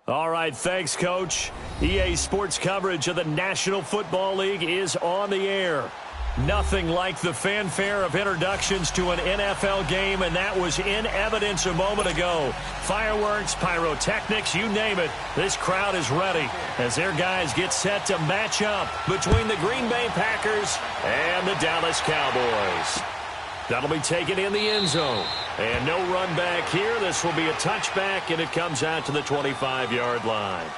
All right, thanks, Coach. EA Sports coverage of the National Football League is on the air. Nothing like the fanfare of introductions to an NFL game, and that was in evidence a moment ago. Fireworks, pyrotechnics, you name it. This crowd is ready as their guys get set to match up between the Green Bay Packers and the Dallas Cowboys. That'll be taken in the end zone. And no run back here. This will be a touchback, and it comes out to the 25-yard line.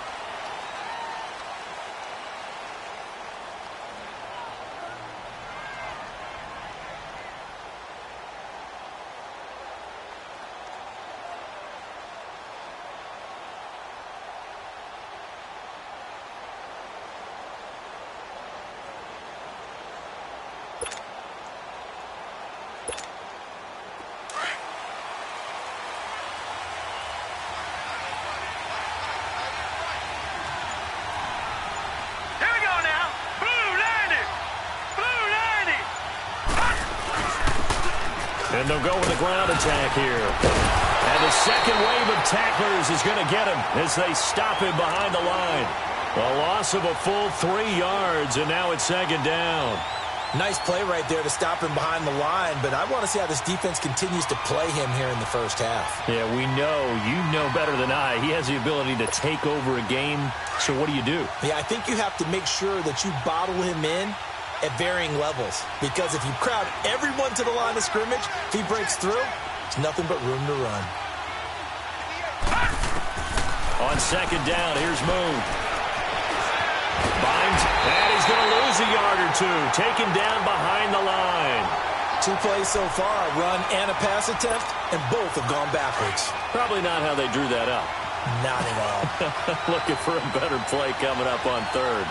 And they'll go with the ground attack here. And the second wave of tacklers is going to get him as they stop him behind the line. A loss of a full 3 yards, and now it's second down. Nice play right there to stop him behind the line, but I want to see how this defense continues to play him here in the first half. Yeah, we know. You know better than I. He has the ability to take over a game. So what do? Yeah, I think you have to make sure that you bottle him in at varying levels, because if you crowd everyone to the line of scrimmage, if he breaks through, there's nothing but room to run. On second down, here's Moon. Binds, and he's going to lose a yard or two, taken down behind the line. 2 plays so far, a run and a pass attempt, and both have gone backwards. Probably not how they drew that up. Not at all. Looking for a better play coming up on third.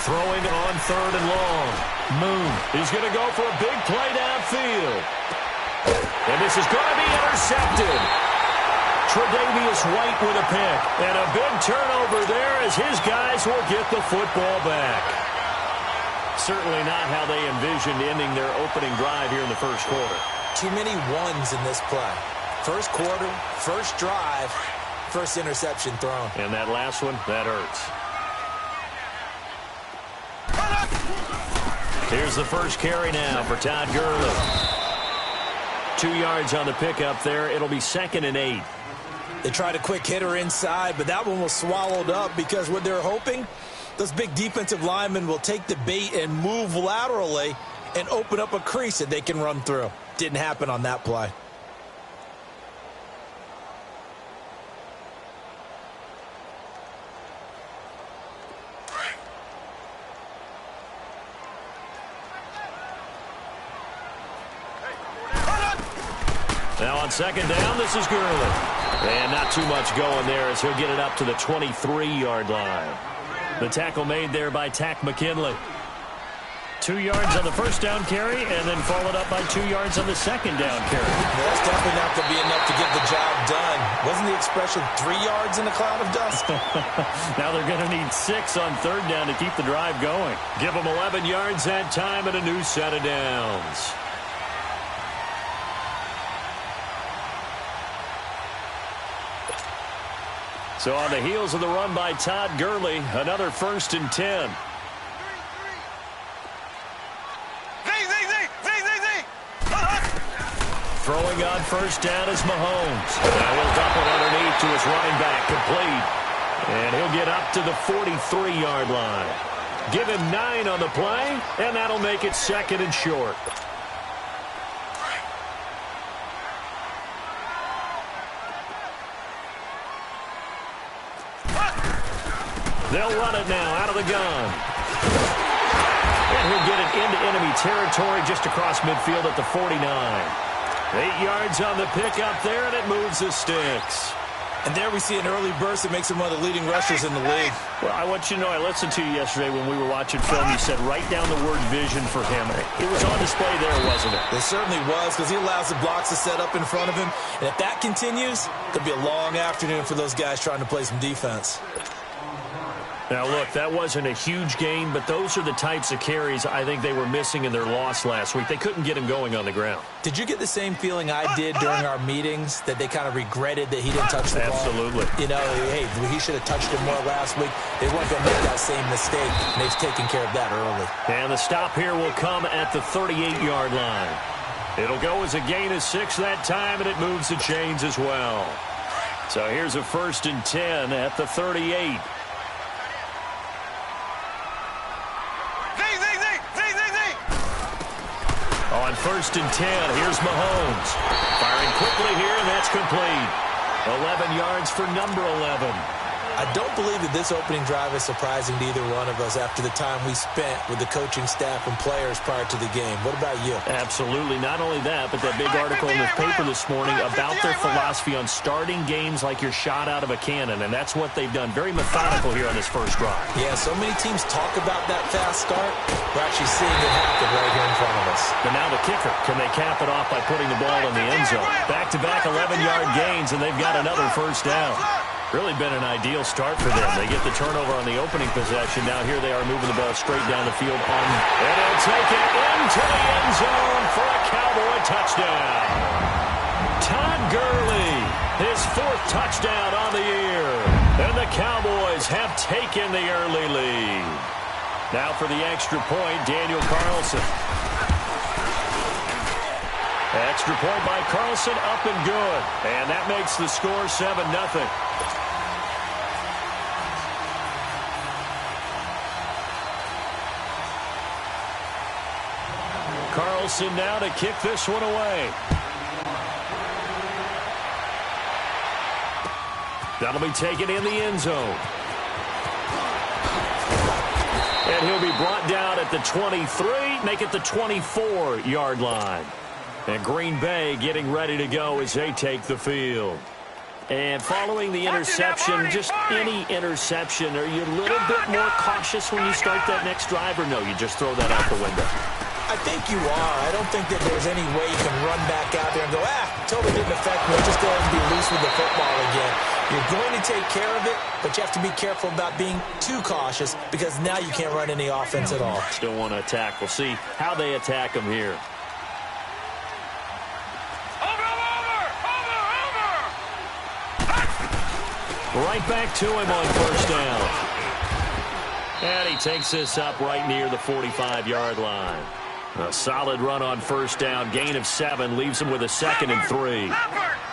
Throwing on third and long. Moon is going to go for a big play downfield. And this is going to be intercepted. Tre'Davious White with a pick. And a big turnover there as his guys will get the football back. Certainly not how they envisioned ending their opening drive here in the first quarter. Too many ones in this play. First quarter, first drive, first interception thrown. And that last one, that hurts. Here's the first carry now for Todd Gurley. 2 yards on the pickup there. It'll be 2nd and 8. They tried a quick hitter inside, but that one was swallowed up because what they're hoping, those big defensive linemen will take the bait and move laterally and open up a crease that they can run through. Didn't happen on that play. Now on second down, this is Gurley. And not too much going there as he'll get it up to the 23-yard line. The tackle made there by Tack McKinley. 2 yards on the first down carry and then followed up by 2 yards on the second down carry. That's definitely not going to be enough to get the job done. Wasn't the expression 3 yards in a cloud of dust? Now they're going to need 6 on third down to keep the drive going. Give them 11 yards that time and a new set of downs. So on the heels of the run by Todd Gurley, another 1st and 10. Throwing on first down is Mahomes. Now he'll dump it underneath to his running back, complete. And he'll get up to the 43-yard line. Give him 9 on the play, and that'll make it 2nd and short. They'll run it now out of the gun. And he'll get it into enemy territory just across midfield at the 49. 8 yards on the pickup there, and it moves the sticks. And there we see an early burst that makes him one of the leading rushers in the league. Well, I want you to know, I listened to you yesterday when we were watching film. You said write down the word vision for him. It was on display there, wasn't it? It certainly was, because he allows the blocks to set up in front of him. And if that continues, it could be a long afternoon for those guys trying to play some defense. Now, look, that wasn't a huge gain, but those are the types of carries I think they were missing in their loss last week. They couldn't get him going on the ground. Did you get the same feeling I did during our meetings, that they kind of regretted that he didn't touch the ball? Absolutely. You know, hey, he should have touched it more last week. They weren't going to make that same mistake, and they've taken care of that early. And the stop here will come at the 38-yard line. It'll go as a gain of 6 that time, and it moves the chains as well. So here's a 1st and 10 at the 38. On 1st and 10, here's Mahomes. Firing quickly here, and that's complete. 11 yards for number 11. I don't believe that this opening drive is surprising to either one of us after the time we spent with the coaching staff and players prior to the game. What about you? Absolutely. Not only that, but that big article in the paper this morning about their philosophy on starting games like you're shot out of a cannon, and that's what they've done. Very methodical here on this first drive. Yeah, so many teams talk about that fast start. We're actually seeing it happen right here in front of us. But now the kicker. Can they cap it off by putting the ball in the end zone? Back-to-back 11-yard gains, and they've got another first down. Really been an ideal start for them. They get the turnover on the opening possession. Now here they are moving the ball straight down the field. And they'll take it into the end zone for a Cowboy touchdown. Todd Gurley, his 4th touchdown on the year. And the Cowboys have taken the early lead. Now for the extra point, Daniel Carlson. Extra point by Carlson, up and good. And that makes the score 7-0. Carlson now to kick this one away. That'll be taken in the end zone. And he'll be brought down at the 23, make it the 24-yard line. And Green Bay getting ready to go as they take the field. And following the interception, just any interception, are you a little bit more cautious when you start that next drive, or no, you just throw that out the window? I think you are. I don't think that there's any way you can run back out there and go, totally didn't affect me. Just go ahead and be loose with the football again. You're going to take care of it, but you have to be careful about being too cautious, because now you can't run any offense at all. Still want to attack. We'll see how they attack them here. Right back to him on first down. And he takes this up right near the 45-yard line. A solid run on first down. Gain of 7 leaves him with a 2nd and 3.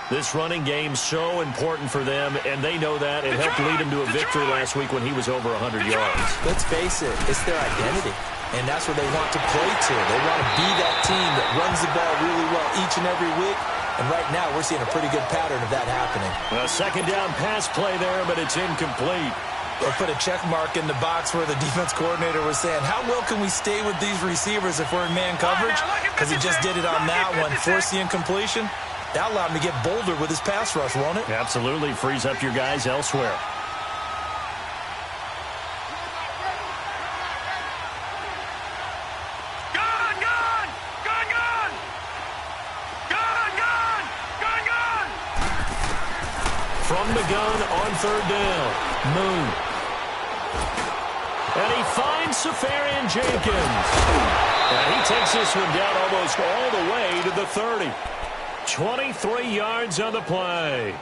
This running game so important for them, and they know that. It helped lead him to a victory last week when he was over 100 yards. Let's face it, it's their identity, and that's what they want to play to. They want to be that team that runs the ball really well each and every week. And right now, we're seeing a pretty good pattern of that happening. A 2nd down pass play there, but it's incomplete. Or put a check mark in the box where the defense coordinator was saying, how well can we stay with these receivers if we're in man coverage? Because he just did it on that one, forced the incompletion. That allowed him to get bolder with his pass rush, won't it? Absolutely. Frees up your guys elsewhere. From the gun on 3rd down. Moon. And he finds Safarian Jenkins. And he takes this one down almost all the way to the 30. 23 yards on the play.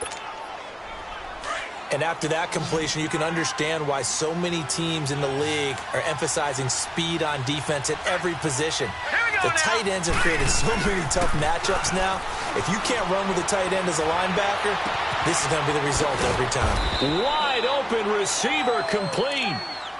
And after that completion, you can understand why so many teams in the league are emphasizing speed on defense at every position. The tight ends have created so many tough matchups now. If you can't run with a tight end as a linebacker, this is going to be the result every time. Wide open receiver complete.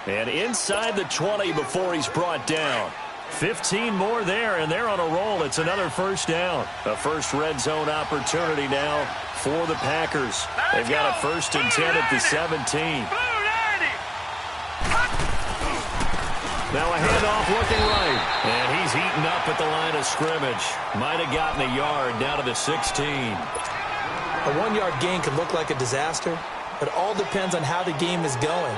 And inside the 20 before he's brought down. 15 more there, and they're on a roll. It's another first down. A first red zone opportunity now for the Packers. They've got a 1st and 10 at the 17. Now a handoff looking right. And he's eaten up at the line of scrimmage. Might have gotten a yard down to the 16. A 1-yard gain can look like a disaster, but it all depends on how the game is going.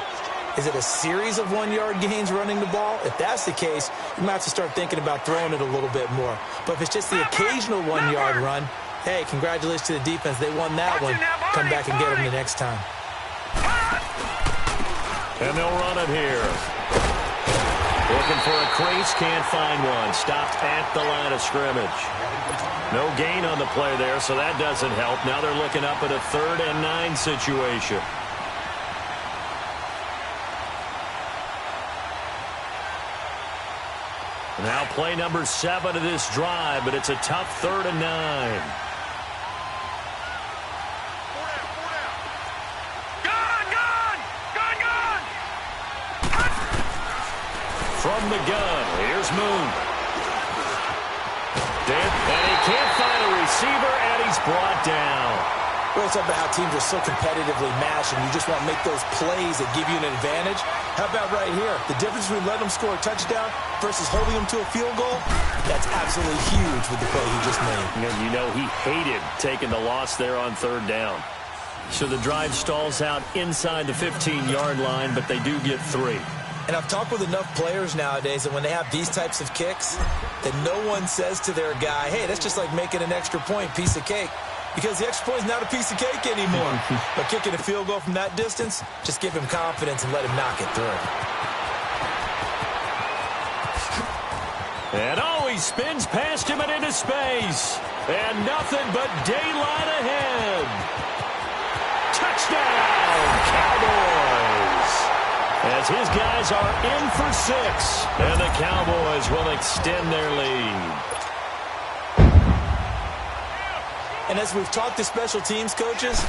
Is it a series of 1-yard gains running the ball? If that's the case, you might have to start thinking about throwing it a little bit more. But if it's just the occasional 1-yard run, hey, congratulations to the defense. They won that one. Come back and get them the next time. And they'll run it here. Looking for a crease, can't find one. Stopped at the line of scrimmage. No gain on the play there, so that doesn't help. Now they're looking up at a 3rd and 9 situation. Now play number 7 of this drive, but it's a tough 3rd and 9. From the gun, here's Moon. And he can't find a receiver, and he's brought down. Well, it's about how teams are so competitively matched, and you just want to make those plays that give you an advantage. How about right here? The difference between letting them score a touchdown versus holding them to a field goal, that's absolutely huge with the play he just made. And you know he hated taking the loss there on 3rd down. So the drive stalls out inside the 15-yard line, but they do get 3. And I've talked with enough players nowadays that when they have these types of kicks, that no one says to their guy, hey, that's just like making an extra point, piece of cake. Because the extra point is not a piece of cake anymore. But kicking a field goal from that distance, just give him confidence and let him knock it through. And he spins past him and into space. And nothing but daylight ahead. Touchdown, Cowboys! As his guys are in for 6. And the Cowboys will extend their lead. And as we've talked to special teams coaches,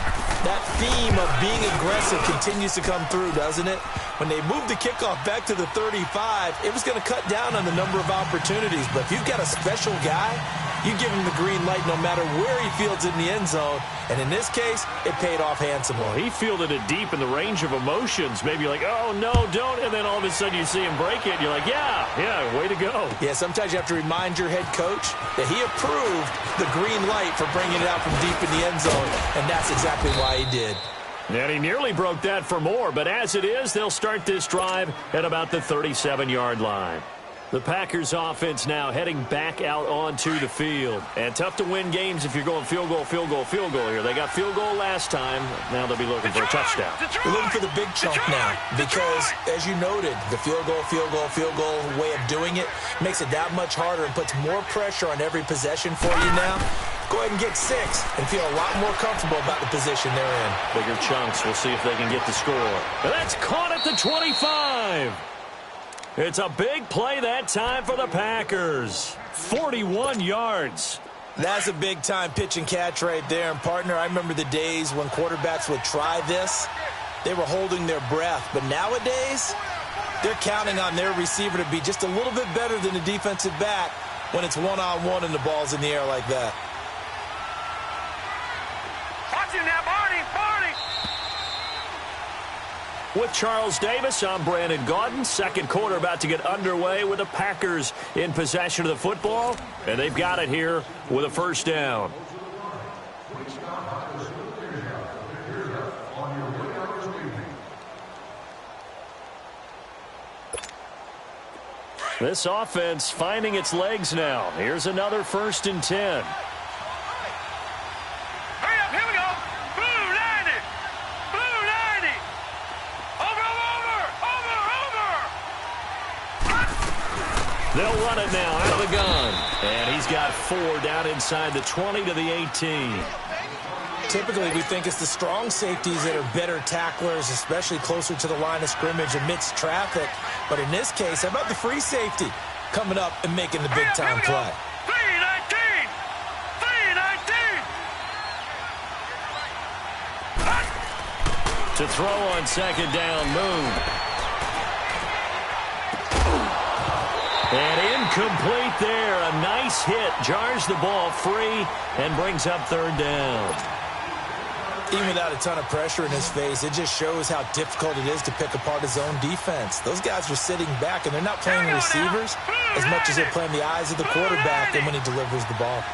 that theme of being aggressive continues to come through, doesn't it? When they moved the kickoff back to the 35, it was going to cut down on the number of opportunities. But if you've got a special guy, you give him the green light no matter where he fields it in the end zone. And in this case, it paid off handsomely. Well, he fielded it deep in the range of emotions. Maybe like, oh, no, don't. And then all of a sudden you see him break it. And you're like, yeah, way to go. Yeah, sometimes you have to remind your head coach that he approved the green light for bringing it out from deep in the end zone. And that's exactly why he did. And he nearly broke that for more. But as it is, they'll start this drive at about the 37-yard line. The Packers offense now heading back out onto the field. And tough to win games if you're going field goal here. They got field goal last time. Now they'll be looking for a touchdown. They're looking for the big chunk now because, as you noted, the field goal way of doing it makes it that much harder and puts more pressure on every possession for you now. Go ahead and get 6 and feel a lot more comfortable about the position they're in. Bigger chunks. We'll see if they can get the score. But that's caught at the 25. It's a big play that time for the Packers. 41 yards. That's a big-time pitch and catch right there. And, partner, I remember the days when quarterbacks would try this. They were holding their breath. But nowadays, they're counting on their receiver to be just a little bit better than the defensive back when it's one-on-one and the ball's in the air like that. Watch him now, Barney. With Charles Davis, I'm Brandon Gaudin. Second quarter about to get underway with the Packers in possession of the football. And they've got it here with a first down. This offense finding its legs now. Here's another 1st and 10. They'll run it now out of the gun. And he's got 4 down inside the 20 to the 18. Typically, we think it's the strong safeties that are better tacklers, especially closer to the line of scrimmage amidst traffic. But in this case, how about the free safety coming up and making the big-time play? 319! To throw on second down, Moon. And incomplete there. A nice hit. Jars the ball free and brings up 3rd down. Even without a ton of pressure in his face, it just shows how difficult it is to pick apart his own defense. Those guys are sitting back, and they're not playing receivers as much as they're playing the eyes of the quarterback and when he delivers the ball.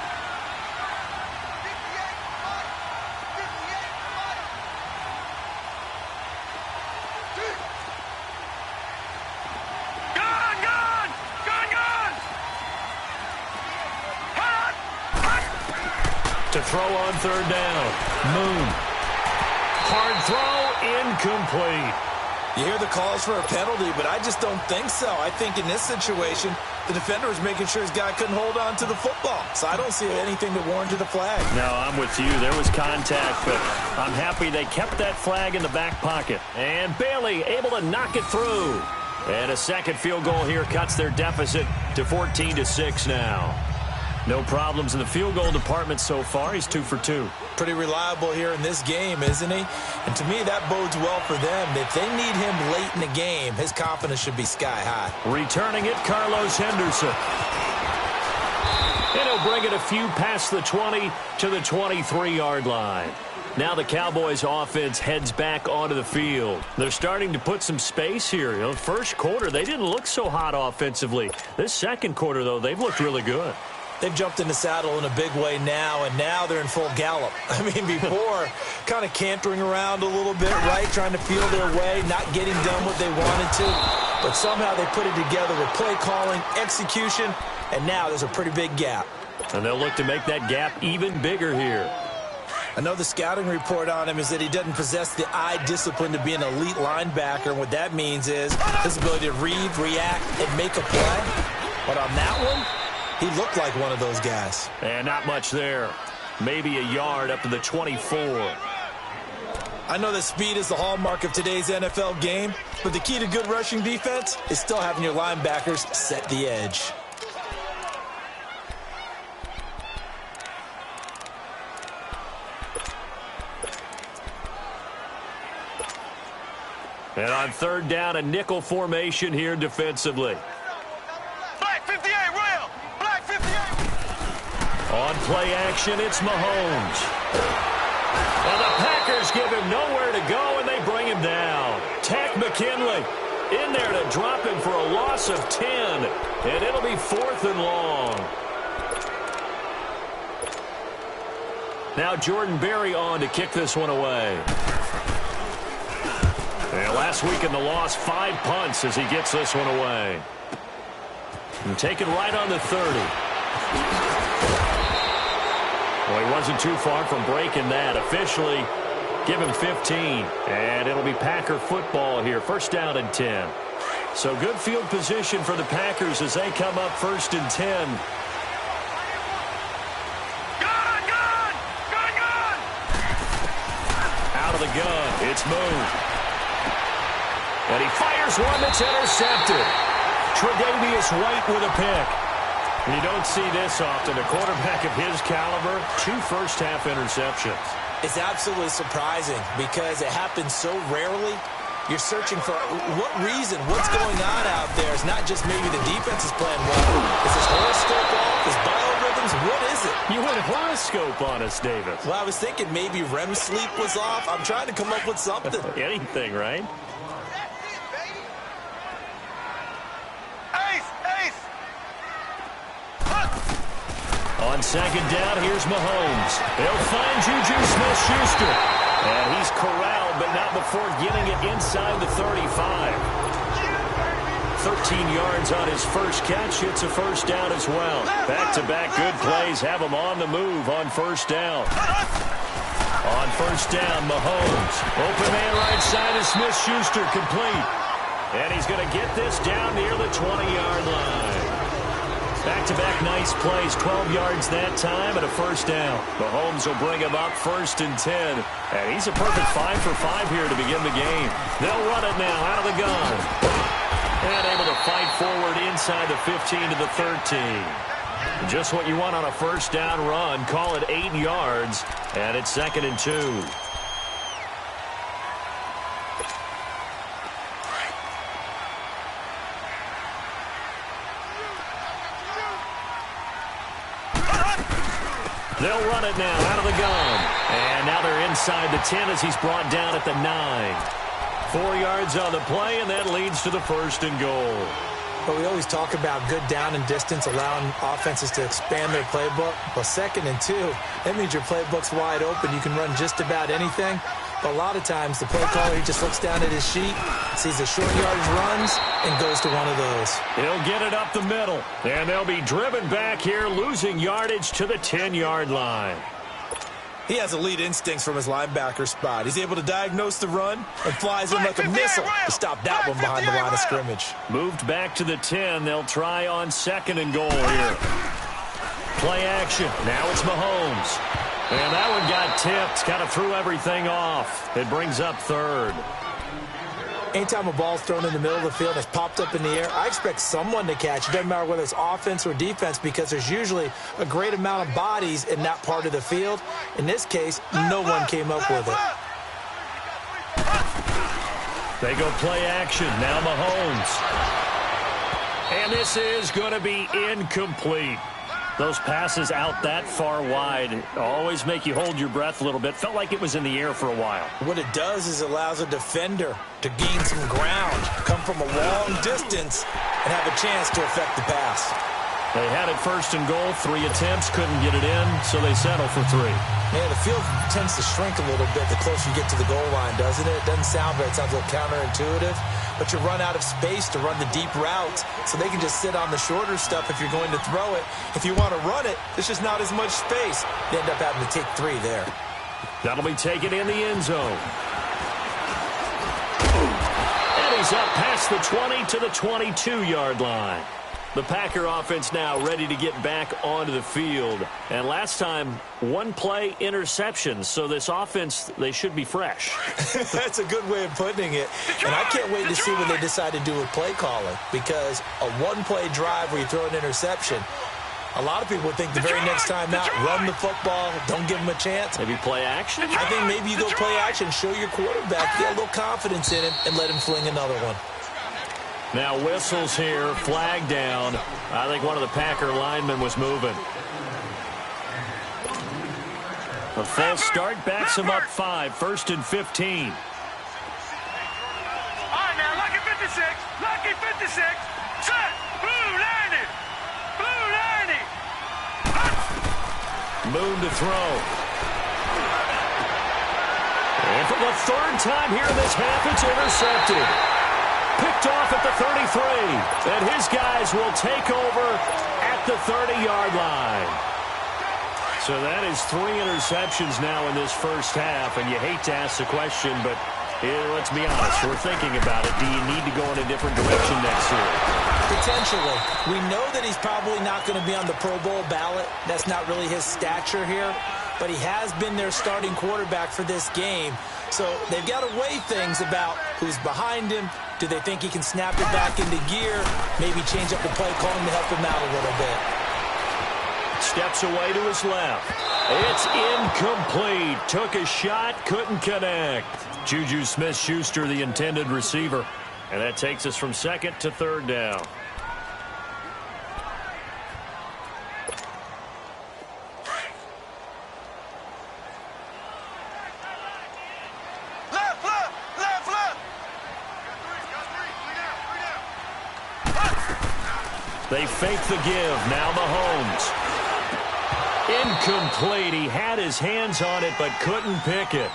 throw on third down. Moon. Hard throw, incomplete. You hear the calls for a penalty, but I just don't think so. I think in this situation, the defender was making sure his guy couldn't hold on to the football. So I don't see anything to warrant the flag. No, I'm with you. There was contact, but I'm happy they kept that flag in the back pocket. And Bailey able to knock it through. And a second field goal here cuts their deficit to 14-6 now. No problems in the field goal department so far. He's 2 for 2. Pretty reliable here in this game, isn't he? And to me, that bodes well for them. If they need him late in the game, his confidence should be sky high. Returning it, Carlos Henderson. And he'll bring it a few past the 20 to the 23-yard line. Now the Cowboys offense heads back onto the field. They're starting to put some space here. You know, first quarter, they didn't look so hot offensively. This second quarter, though, they've looked really good. They've jumped in the saddle in a big way now, and now they're in full gallop. I mean, before, kind of cantering around a little bit, right, trying to feel their way, not getting done what they wanted to. But somehow they put it together with play calling, execution, and now there's a pretty big gap. And they'll look to make that gap even bigger here. I know the scouting report on him is that he doesn't possess the eye discipline to be an elite linebacker. And what that means is his ability to read, react, and make a play. But on that one, he looked like one of those guys. And not much there. Maybe a yard up to the 24. I know that speed is the hallmark of today's NFL game, but the key to good rushing defense is still having your linebackers set the edge. And on third down, a nickel formation here defensively. Black 58, Royal. Black 58. On play action, it's Mahomes. And the Packers give him nowhere to go, and they bring him down. Tack McKinley in there to drop him for a loss of 10. And it'll be 4th and long. Now Jordan Berry on to kick this one away. And last week in the loss, 5 punts as he gets this one away. And taken right on the 30. Well, he wasn't too far from breaking that. Officially, give him 15. And it'll be Packer football here. First down and 10. So good field position for the Packers as they come up 1st and 10. Out of the gun, it's Moon. And he fires one that's intercepted. Tre'Davious White with a pick. And you don't see this often. A quarterback of his caliber, 2 first-half interceptions. It's absolutely surprising because it happens so rarely. You're searching for what reason, what's going on out there. It's not just maybe the defense is playing well. Is his horoscope off? Is biorhythms? What is it? You went horoscope on us, Davis. Well, I was thinking maybe REM sleep was off. I'm trying to come up with something. Anything, right? On second down, here's Mahomes. They'll find Juju Smith-Schuster. And he's corralled, but not before getting it inside the 35. 13 yards on his first catch. It's a first down as well. Back-to-back good plays have him on the move on first down. On first down, Mahomes. Open man right side of Smith-Schuster, complete. And he's going to get this down near the 20-yard line. Back-to-back nice plays, 12 yards that time and a first down. Mahomes will bring him up 1st and 10. And he's a perfect 5 for 5 here to begin the game. They'll run it now out of the gun. And able to fight forward inside the 15 to the 13. Just what you want on a first down run. Call it 8 yards. And it's 2nd and 2. They'll run it now out of the gun. And now they're inside the 10 as he's brought down at the 9. 4 yards on the play, and that leads to the 1st and goal. But we always talk about good down and distance, allowing offenses to expand their playbook. Well, 2nd and 2, that means your playbook's wide open. You can run just about anything. But a lot of times, the play caller, he just looks down at his sheet, sees the short yardage runs, and goes to one of those. He'll get it up the middle. And they'll be driven back here, losing yardage to the 10-yard line. He has elite instincts from his linebacker spot. He's able to diagnose the run and flies in like a missile to stop that one behind the line of scrimmage. Moved back to the 10. They'll try on 2nd and goal here. Play action. Now it's Mahomes. And that one got tipped. Kind of threw everything off. It brings up 3rd. Anytime a ball's thrown in the middle of the field and it's popped up in the air, I expect someone to catch it. Doesn't matter whether it's offense or defense, because there's usually a great amount of bodies in that part of the field. In this case, no one came up with it. They go play action. Now Mahomes. And this is going to be incomplete. Those passes out that far wide always make you hold your breath a little bit. Felt like it was in the air for a while. What it does is it allows a defender to gain some ground, come from a long distance, and have a chance to affect the pass. They had it 1st and goal. 3 attempts, couldn't get it in, so they settle for 3. Yeah, the field tends to shrink a little bit the closer you get to the goal line, doesn't it? It doesn't sound right. It sounds a little counterintuitive. But you run out of space to run the deep routes, so they can just sit on the shorter stuff if you're going to throw it. If you want to run it, there's just not as much space. You end up having to take 3 there. That'll be taken in the end zone. And he's up past the 20 to the 22-yard line. The Packer offense now ready to get back onto the field. And last time, 1 play interception. So this offense, they should be fresh. That's a good way of putting it. And I can't wait to see what they decide to do with play calling. Because a 1-play drive where you throw an interception, a lot of people would think the very next time out, run the football, don't give them a chance. Maybe play action? I think maybe you go play action, show your quarterback, get a little confidence in him, and let him fling another one. Now whistles here, flag down. I think one of the Packer linemen was moving. A false start backs him up 5, 1st and 15. All right, now, lucky 56. Lucky 56. Set. Blue 90. Blue 90. Moon to throw. And for the 3rd time here in this half, it's intercepted. Picked off at the 33. And his guys will take over at the 30-yard line. So that is 3 interceptions now in this first half. And you hate to ask the question, but let's be honest. We're thinking about it. Do you need to go in a different direction next year? Potentially. We know that he's probably not going to be on the Pro Bowl ballot. That's not really his stature here. But he has been their starting quarterback for this game. So they've got to weigh things about who's behind him. Do they think he can snap it back into gear? Maybe change up the play calling to help him out a little bit. Steps away to his left. It's incomplete. Took a shot, couldn't connect. Juju Smith-Schuster, the intended receiver. And that takes us from 2nd to 3rd down. They fake the give. Now Mahomes. Incomplete. He had his hands on it but couldn't pick it.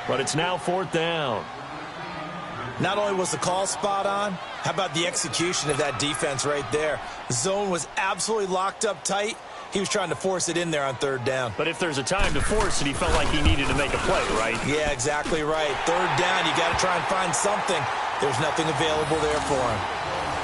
But it's now 4th down. Not only was the call spot on, how about the execution of that defense right there? The zone was absolutely locked up tight. He was trying to force it in there on 3rd down. But if there's a time to force it, he felt like he needed to make a play, right? Yeah, exactly right. 3rd down, you got to try and find something. There's nothing available there for him.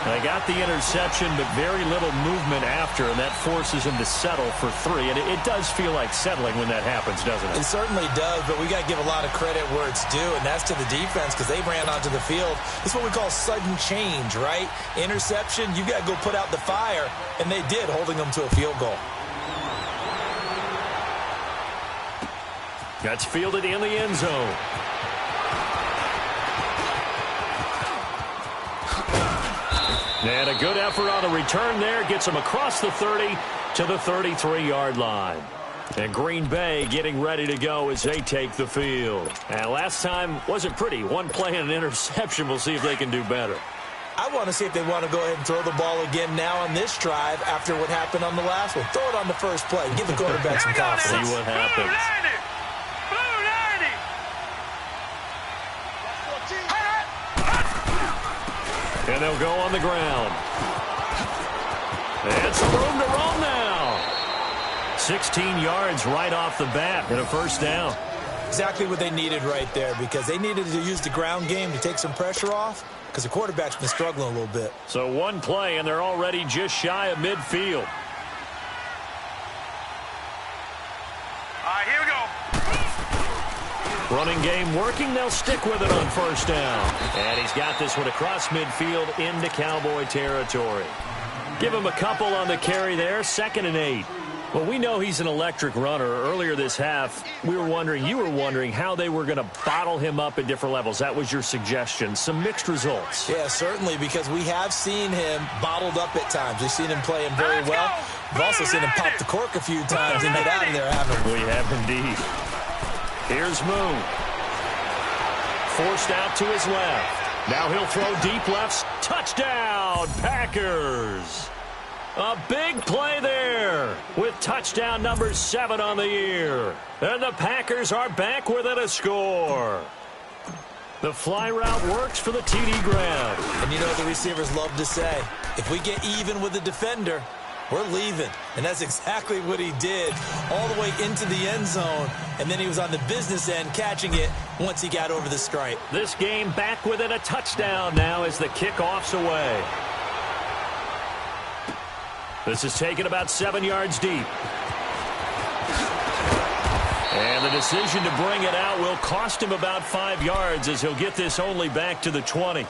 They got the interception, but very little movement after, and that forces him to settle for 3. And it does feel like settling when that happens, doesn't it? It certainly does, but we got to give a lot of credit where it's due, and that's to the defense because they ran onto the field. This is what we call sudden change, right? Interception, you got to go put out the fire, and they did, holding them to a field goal. That's fielded in the end zone. And a good effort on the return there. Gets him across the 30 to the 33-yard line. And Green Bay getting ready to go as they take the field. And last time wasn't pretty. 1 play and an interception. We'll see if they can do better. I want to see if they want to go ahead and throw the ball again now on this drive after what happened on the last one. Throw it on the first play. Give the quarterback some confidence. See what happens. And they'll go on the ground. And some room to roam now. 16 yards right off the bat and a first down. Exactly what they needed right there, because they needed to use the ground game to take some pressure off, because the quarterback's been struggling a little bit. So one play, and they're already just shy of midfield. All right, here we go. Running game working. They'll stick with it on first down. And he's got this one across midfield into Cowboy territory. Give him a couple on the carry there. 2nd and 8. Well, we know he's an electric runner. Earlier this half, you were wondering how they were going to bottle him up at different levels. That was your suggestion. Some mixed results. Yeah, certainly, because we have seen him bottled up at times. We've seen him play him very well. We've also seen him pop the cork a few times and get out of there, haven't we? We have indeed. Here's Moon. Forced out to his left. Now he'll throw deep left. Touchdown, Packers. A big play there with touchdown number 7 on the year. And the Packers are back within a score. The fly route works for the TD grab. And you know what the receivers love to say? If we get even with the defender, we're leaving. And that's exactly what he did, all the way into the end zone. And then he was on the business end catching it once he got over the stripe. This game back within a touchdown now as the kickoff's away. This is taken about 7 yards deep. And the decision to bring it out will cost him about 5 yards as he'll get this only back to the 20.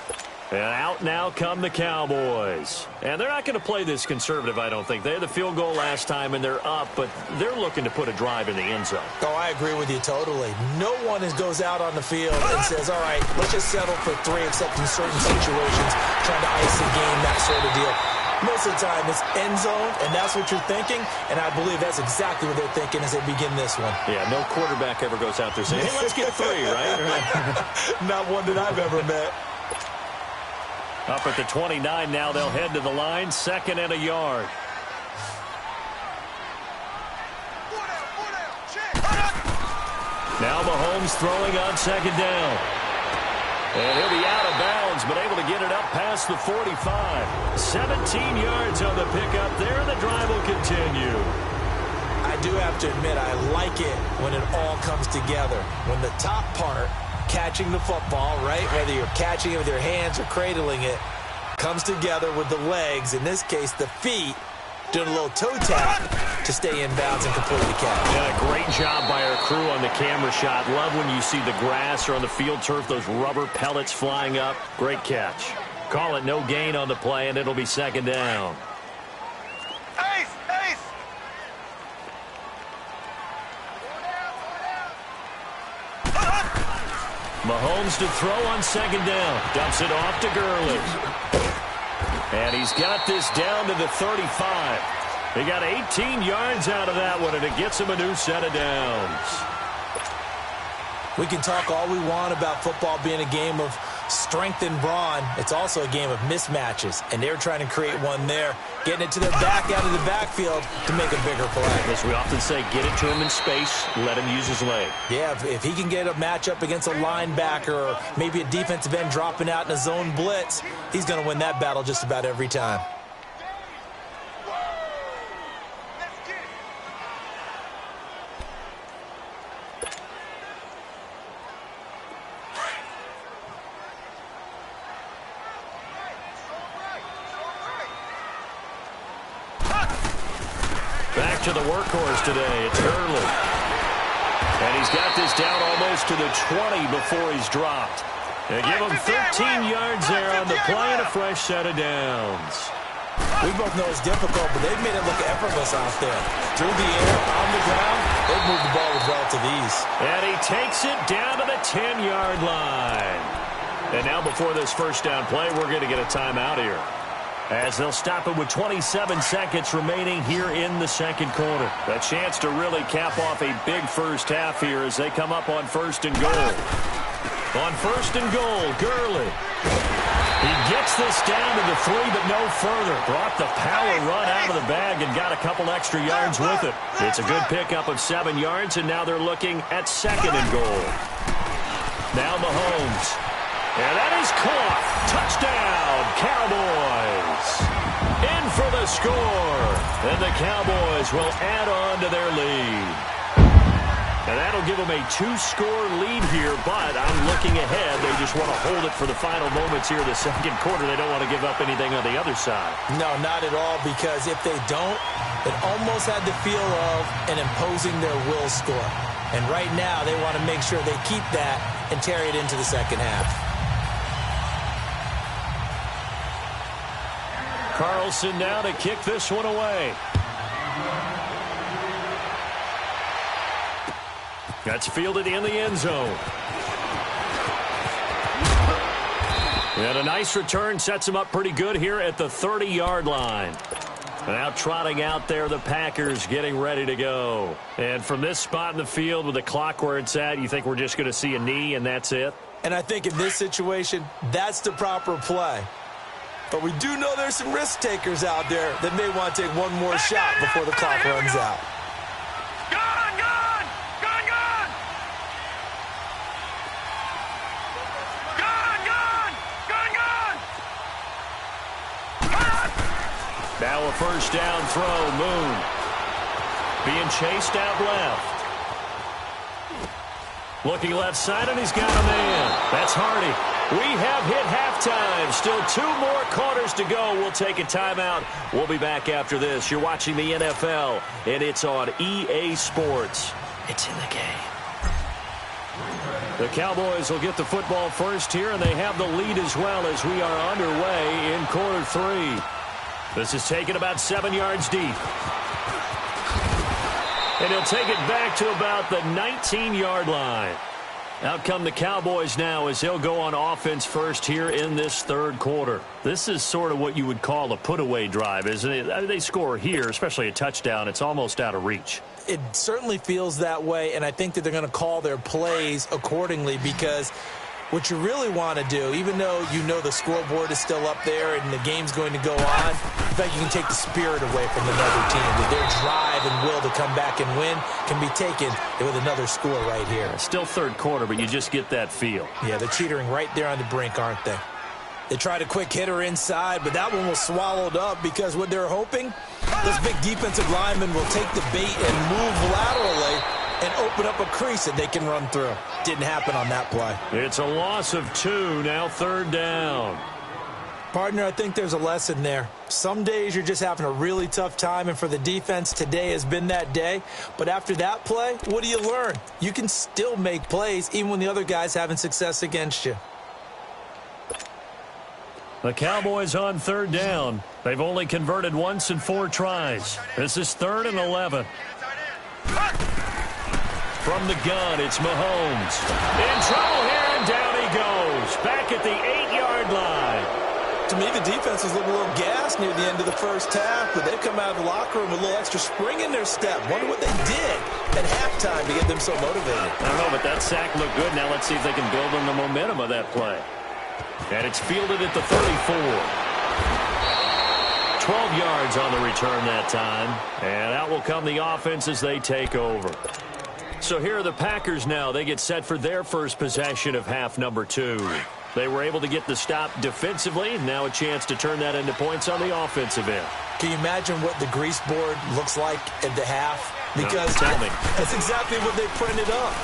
And out now come the Cowboys. And they're not going to play this conservative, I don't think. They had the field goal last time, and they're up, but they're looking to put a drive in the end zone. Oh, I agree with you totally. No one goes out on the field and says, all right, let's just settle for 3, except in certain situations, trying to ice the game, that sort of deal. Most of the time, it's end zone, and that's what you're thinking, and I believe that's exactly what they're thinking as they begin this one. Yeah, no quarterback ever goes out there saying, hey, let's get 3, right? Not one that I've ever met. Up at the 29 now, they'll head to the line, 2nd and a yard. Now Mahomes throwing on 2nd down. And he'll be out of bounds, but able to get it up past the 45. 17 yards on the pickup there. The drive will continue. I do have to admit, I like it when it all comes together. When the top part, catching the football, right, whether you're catching it with your hands or cradling it, comes together with the legs, in this case the feet, doing a little toe tap to stay in bounds and complete the catch. Yeah, great job by our crew on the camera shot. Love when you see the grass or on the field turf, those rubber pellets flying up. Great catch. Call it no gain on the play, and it'll be 2nd down. Ace! Mahomes to throw on 2nd down. Dumps it off to Gurley. And he's got this down to the 35. He got 18 yards out of that one, and it gets him a new set of downs. We can talk all we want about football being a game of strength and brawn. It's also a game of mismatches, and they're trying to create one there, getting it to their back out of the backfield to make a bigger play. As we often say, get it to him in space, let him use his leg. Yeah, if he can get a matchup against a linebacker or maybe a defensive end dropping out in a zone blitz, he's going to win that battle just about every time. Back to the workhorse today. It's Gurley. And he's got this down almost to the 20 before he's dropped. They give him 13 yards there on the play and a fresh set of downs. We both know it's difficult, but they've made it look effortless out there. Through the air, on the ground, they've moved the ball with relative ease. And he takes it down to the 10-yard line. And now before this first down play, we're going to get a timeout here, as they'll stop it with 27 seconds remaining here in the second quarter. A chance to really cap off a big first half here as they come up on 1st and goal. On 1st and goal, Gurley. He gets this down to the 3, but no further. Brought the power run out of the bag and got a couple extra yards with it. It's a good pickup of 7 yards, and now they're looking at 2nd and goal. Now Mahomes. And that is caught. Touchdown, Cowboys. In for the score. And the Cowboys will add on to their lead. And that'll give them a 2-score lead here, but I'm looking ahead. They just want to hold it for the final moments here of the second quarter. They don't want to give up anything on the other side. No, not at all, because if they don't, it almost had the feel of an imposing their will score. And right now, they want to make sure they keep that and carry it into the second half. Carlson now to kick this one away. That's fielded in the end zone. And a nice return sets him up pretty good here at the 30-yard line. Now trotting out there, the Packers getting ready to go. And from this spot in the field with the clock where it's at, you think we're just going to see a knee and that's it? And I think in this situation, that's the proper play. But we do know there's some risk takers out there that may want to take one more shot before the clock runs out. Gone, gone! Gone, gone! Gone, gone! Gone, gone! Now a first down throw. Moon being chased out left. Looking left side, and he's got a man. That's Hardy. We have hit halftime. Still 2 more quarters to go. We'll take a timeout. We'll be back after this. You're watching the NFL, and it's on EA Sports. It's in the game. The Cowboys will get the football first here, and they have the lead as well as we are underway in quarter 3. This is taken about 7 yards deep. And he'll take it back to about the 19-yard line. Out come the Cowboys now as they'll go on offense first here in this third quarter. This is sort of what you would call a put-away drive, isn't it? They score here, especially a touchdown. It's almost out of reach. It certainly feels that way, and I think that they're going to call their plays accordingly, because what you really want to do, even though you know the scoreboard is still up there and the game's going to go on, in fact, you can take the spirit away from another team. That their drive and will to come back and win can be taken with another score right here. Still third quarter, but you just get that feel. Yeah, they're teetering right there on the brink, aren't they? They tried a quick hitter inside, but that one was swallowed up because what they're hoping, this big defensive lineman will take the bait and move laterally and open up a crease that they can run through. Didn't happen on that play. It's a loss of 2, now third down. Partner, I think there's a lesson there. Some days you're just having a really tough time, and for the defense, today has been that day. But after that play, what do you learn? You can still make plays even when the other guy's having success against you. The Cowboys on third down. They've only converted once in 4 tries. This is 3rd and 11. From the gun, it's Mahomes. In trouble here, and down he goes. Back at the 8-yard line. To me, the defense was looking a little gassed near the end of the first half, but they've come out of the locker room with a little extra spring in their step. Wonder what they did at halftime to get them so motivated. I don't know, but that sack looked good. Now let's see if they can build on the momentum of that play. And it's fielded at the 34. 12 yards on the return that time. And out will come the offense as they take over. So here are the Packers now. They get set for their first possession of half number 2. They were able to get the stop defensively. Now a chance to turn that into points on the offensive end. Can you imagine what the grease board looks like at the half? Because tell me. That's exactly what they printed up.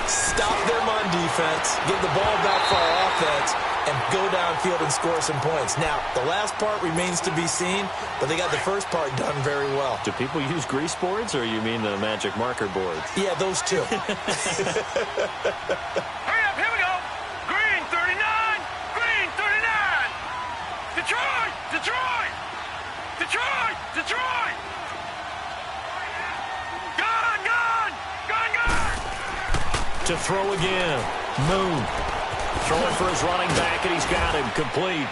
Stop them on defense, get the ball back for our offense, and go downfield and score some points. Now, the last part remains to be seen, but they got the first part done very well. Do people use grease boards, or you mean the magic marker boards? Yeah, those two. Hurry up, here we go. Green 39, green 39. Detroit, Detroit, Detroit, Detroit. Gone, gone, gone, gone. To throw again. Moon. Throwing for his running back, and he's got him complete.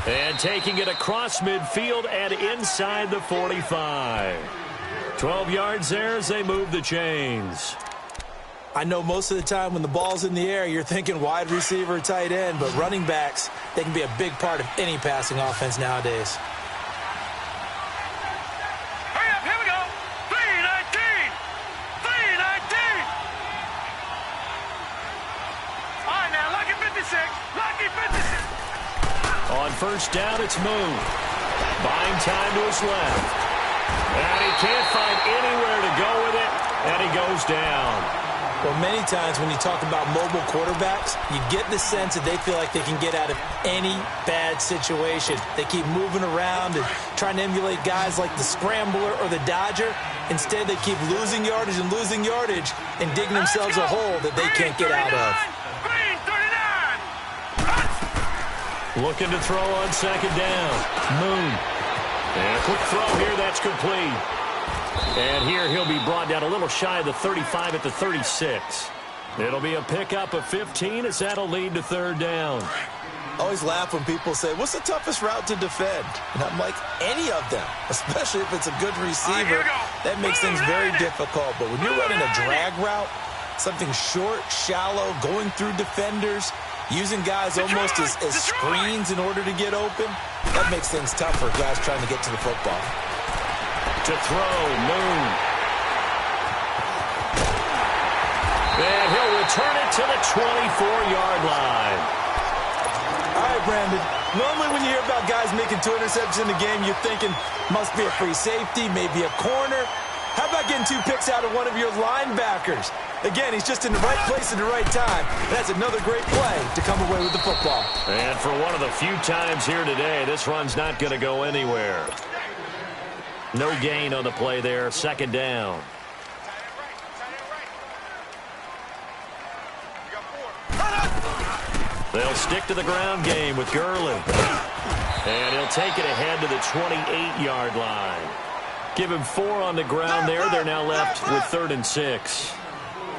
And taking it across midfield and inside the 45. 12 yards there as they move the chains. I know most of the time when the ball's in the air, you're thinking wide receiver, tight end, but running backs, they can be a big part of any passing offense nowadays. Hurry up, here we go. 319, 319. All right, now, lucky 56, lucky 56. On first down, it's Moon. Buying time to his left. And he can't find anywhere to go with it, and he goes down. Well, many times when you talk about mobile quarterbacks, you get the sense that they feel like they can get out of any bad situation. They keep moving around and trying to emulate guys like the scrambler or the dodger. Instead, they keep losing yardage and digging themselves a hole that they can't get out of. Looking to throw on second down. Moon. And a quick throw here, that's complete. And here he'll be brought down a little shy of the 35 at the 36. It'll be a pickup of 15 as that'll lead to third down. I always laugh when people say, what's the toughest route to defend? And I'm like, any of them, especially if it's a good receiver. That makes things very difficult. But when you're running a drag route, something short, shallow, going through defenders, using guys almost as screens in order to get open, that makes things tough for guys trying to get to the football. To throw, Moon. And he'll return it to the 24-yard line. All right, Brandon. Normally when you hear about guys making 2 interceptions in the game, you're thinking must be a free safety, maybe a corner. How about getting 2 picks out of one of your linebackers? Again, he's just in the right place at the right time. That's another great play to come away with the football. And for one of the few times here today, this run's not going to go anywhere. No gain on the play there. Second down. They'll stick to the ground game with Gurley. And he'll take it ahead to the 28-yard line. Give him 4 on the ground there. They're now left with 3rd and 6.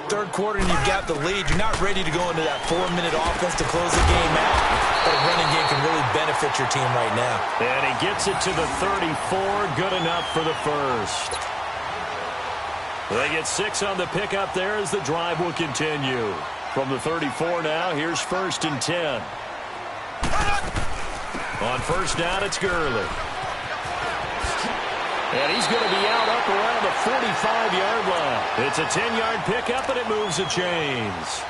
Third quarter and you've got the lead. You're not ready to go into that 4-minute offense to close the game out. But a running game can really benefit your team right now. And he gets it to the 34. Good enough for the first. They get 6 on the pickup there as the drive will continue. From the 34 now, here's 1st and 10. On first down, it's Gurley. And he's going to be out up around the 45-yard line. It's a 10-yard pickup, and it moves the chains.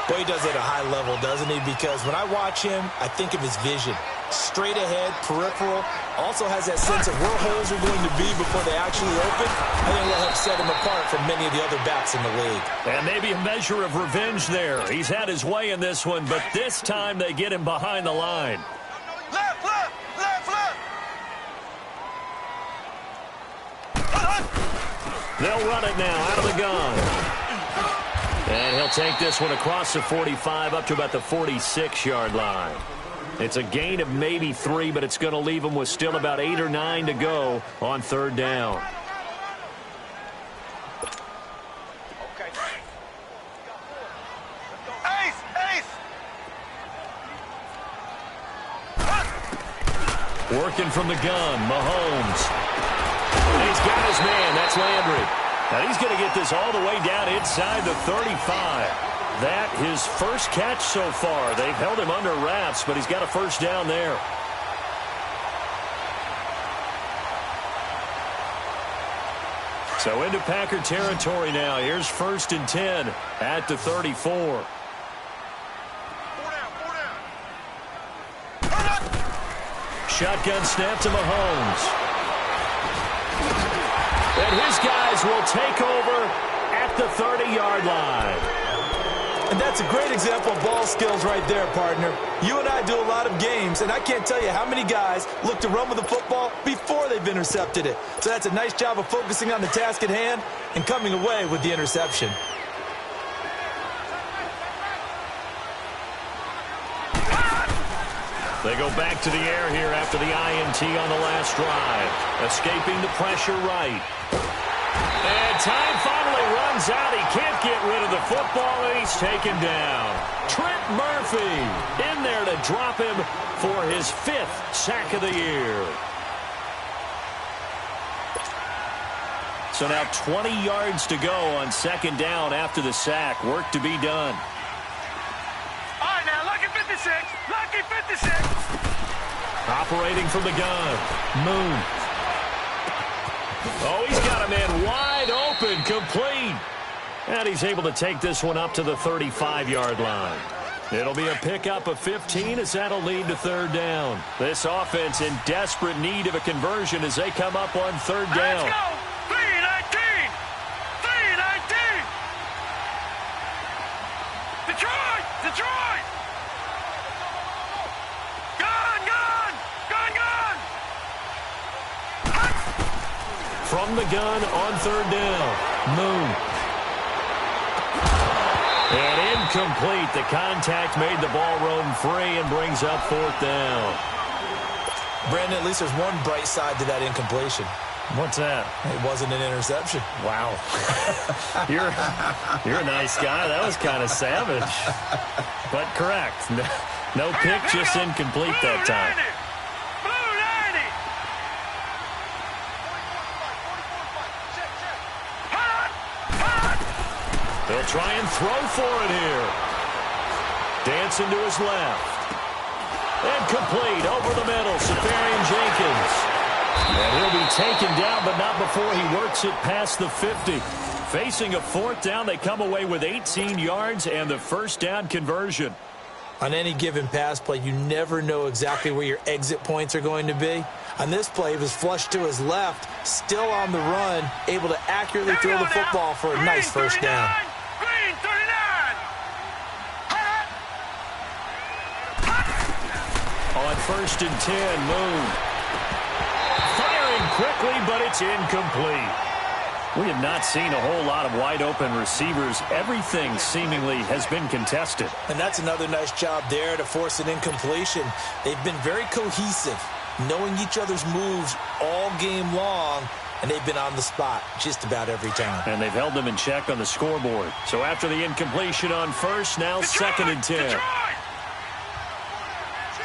Boy, he does it at a high level, doesn't he? Because when I watch him, I think of his vision. Straight ahead, peripheral. Also has that sense of where holes are going to be before they actually open. I think that'll help set him apart from many of the other backs in the league. And maybe a measure of revenge there. He's had his way in this one, but this time they get him behind the line. Left, left, left, left. They'll run it now out of the gun. And he'll take this one across the 45 up to about the 46-yard line. It's a gain of maybe 3, but it's going to leave him with still about 8 or 9 to go on 3rd down. Okay. Ace, ace. Working from the gun, Mahomes. And he's got his man. That's Landry. Now he's going to get this all the way down inside the 35. That his first catch so far. They've held him under wraps, but he's got a first down there. So into Packer territory now. Here's 1st and 10 at the 34. Shotgun snap to Mahomes. And his guys will take over at the 30-yard line. And that's a great example of ball skills right there, partner. You and I do a lot of games, and I can't tell you how many guys look to run with the football before they've intercepted it. So that's a nice job of focusing on the task at hand and coming away with the interception. They go back to the air here after the INT on the last drive. Escaping the pressure right. And time finally runs out. He can't get rid of the football, and he's taken down. Trent Murphy in there to drop him for his 5th sack of the year. So now 20 yards to go on 2nd down after the sack. Work to be done. All right, now, lucky 56. Lucky 56. Operating from the gun. Moon. Oh, he's got a man wide open, complete. And he's able to take this one up to the 35-yard line. It'll be a pickup of 15 as that'll lead to third down. This offense in desperate need of a conversion as they come up on third down. Let's go. 3-19. 3-19. Detroit. Detroit. Gun, gun. Gun, gun. From the gun on third down. Moon. And incomplete. The contact made the ball roam free and brings up fourth down. Brandon, at least there's one bright side to that incompletion. What's that? It wasn't an interception. Wow. You're a nice guy. That was kind of savage. But correct. No pick, just incomplete that time. Blue 90. Hot. Hot. They'll try and throw for it here. Dancing to his left. And complete over the middle. Safarian Jenkins. And he'll be taken down, but not before he works it past the 50. Facing a fourth down, they come away with 18 yards and the first down conversion. On any given pass play, you never know exactly where your exit points are going to be. On this play, he was flushed to his left, still on the run, able to accurately throw the football for a nice first down. Green 39. On first and 10, Moon. Firing quickly, but it's incomplete. We have not seen a whole lot of wide-open receivers. Everything seemingly has been contested. And that's another nice job there to force an incompletion. They've been very cohesive, knowing each other's moves all game long, and they've been on the spot just about every time. And they've held them in check on the scoreboard. So after the incompletion on first, now second and 10. Detroit.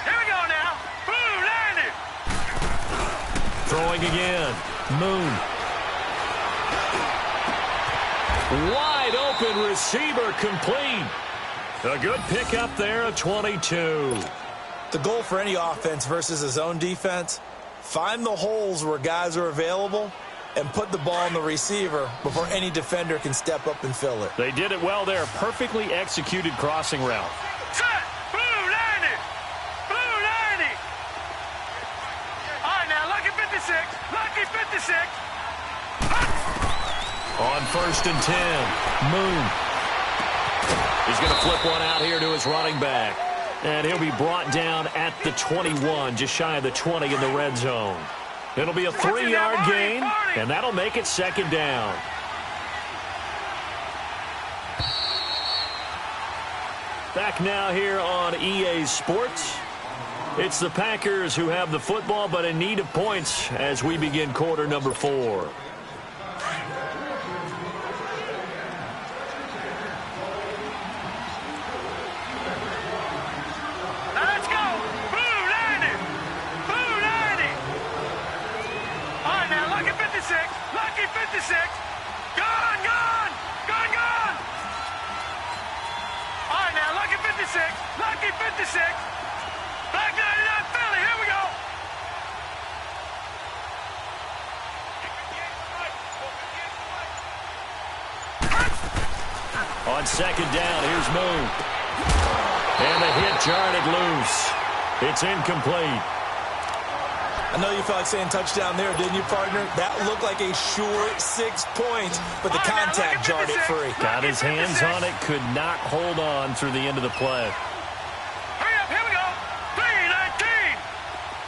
Here we go now. Blue 90. Throwing again. Moon. Wide open receiver complete. A good pickup there, a 22. The goal for any offense versus a zone defense, find the holes where guys are available and put the ball on the receiver before any defender can step up and fill it. They did it well there. Perfectly executed crossing route. Set. Blue 90. Blue 90. All right, now, lucky 56. Lucky 56. On first and 10, Moon. He's going to flip one out here to his running back. And he'll be brought down at the 21, just shy of the 20 in the red zone. It'll be a 3-yard gain, and that'll make it second down. Back now here on EA Sports. It's the Packers who have the football, but in need of points as we begin quarter number 4. Lucky 56. Gone, gone. Gone, gone. All right, now, lucky 56. Lucky 56. Black 99 Philly. Here we go. On second down, here's Moon. And the hit jarred it loose. It's incomplete. I know you felt like saying touchdown there, didn't you, partner? That looked like a sure 6 points, but the contact jarred it free. Got his hands on it, could not hold on through the end of the play. Hurry up, here we go. 3-19.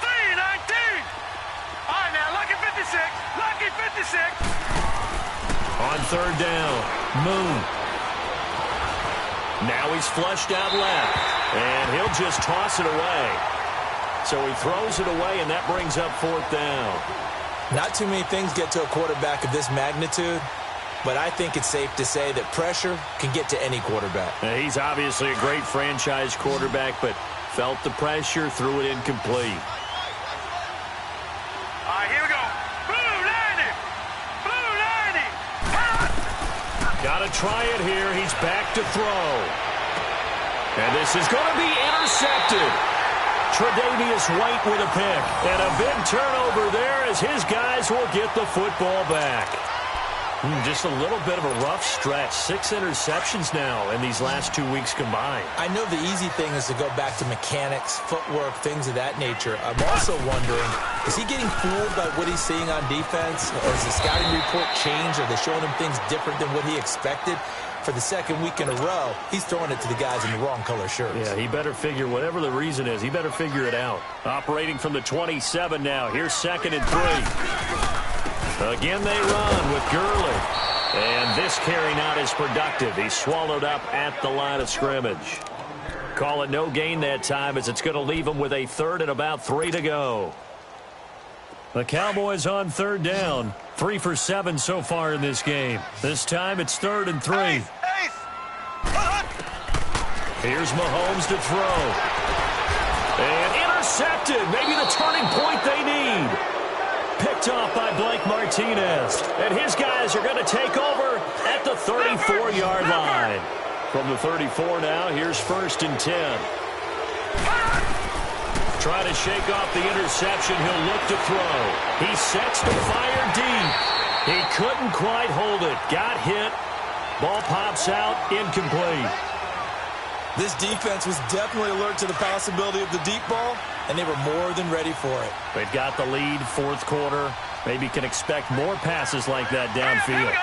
3-19. All right, now, lucky 56. Lucky 56. On third down, Moon. Now he's flushed out left, and he'll just toss it away. So he throws it away, and that brings up fourth down. Not too many things get to a quarterback of this magnitude, but I think it's safe to say that pressure can get to any quarterback. Now, he's obviously a great franchise quarterback, but felt the pressure, threw it incomplete. All right, here we go. Blue 90. Blue 90. Got to try it here. He's back to throw. And this is going to be intercepted. Tre'Davious White with a pick. And a big turnover there as his guys will get the football back. Just a little bit of a rough stretch. 6 interceptions now in these last 2 weeks combined. I know the easy thing is to go back to mechanics, footwork, things of that nature. I'm also wondering, is he getting fooled by what he's seeing on defense? Has the scouting report changed? Are they showing him things different than what he expected? For the second week in a row, he's throwing it to the guys in the wrong color shirts. Yeah, he better figure, whatever the reason is, he better figure it out. Operating from the 27 now. Here's 2nd and 3. Again, they run with Gurley. And this carry not as productive. He's swallowed up at the line of scrimmage. Call it no gain that time, as it's going to leave him with a 3rd and about 3 to go. The Cowboys on 3rd down. 3 for 7 so far in this game. This time it's 3rd and 3. Here's Mahomes to throw. And intercepted. Maybe the turning point they need. Picked off by Blake Martinez. And his guys are going to take over at the 34-yard line. From the 34 now, here's 1st and 10. Trying to shake off the interception. He'll look to throw. He sets to fire deep. He couldn't quite hold it. Got hit. Ball pops out. Incomplete. This defense was definitely alert to the possibility of the deep ball, and they were more than ready for it. They've got the lead, 4th quarter. Maybe can expect more passes like that downfield.